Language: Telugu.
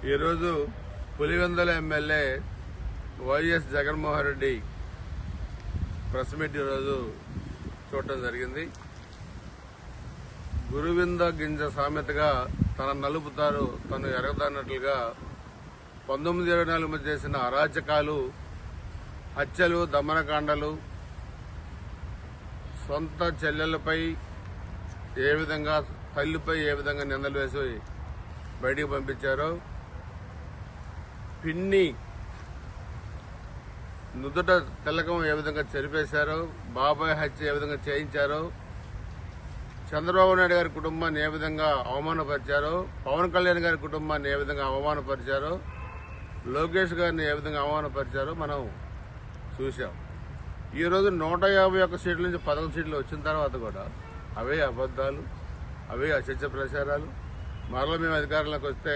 ఈరోజు Pulivendula MLA YS Jaganmohan Reddy press meet ఈరోజు చూడటం జరిగింది. గురువింద గింజ సామెతగా తన నలుపుతారు తను ఎరగదన్నట్లుగా 1924 మధ్య చేసిన అరాచకాలు, హత్యలు, దమనకాండలు, సొంత చెల్లెలపై ఏ విధంగా, తల్లిపై ఏ విధంగా నిందలు వేసి బయటికి పంపించారో, పిన్ని నుదుట తిలకం ఏ విధంగా చెరిపేశారో, బాబాయ్ హత్య ఏ విధంగా చేయించారో, చంద్రబాబు నాయుడు గారి కుటుంబాన్ని ఏ విధంగా అవమానపరిచారో, పవన్ కళ్యాణ్ గారి కుటుంబాన్ని ఏ విధంగా అవమానపరిచారో, లోకేష్ గారిని ఏ విధంగా అవమానపరిచారో మనం చూశాం. ఈరోజు 151 సీట్ల నుంచి 11 సీట్లు వచ్చిన తర్వాత కూడా అవే అబద్దాలు, అవే అసత్య ప్రచారాలు. మరలా మేము అధికారంలోకి వస్తే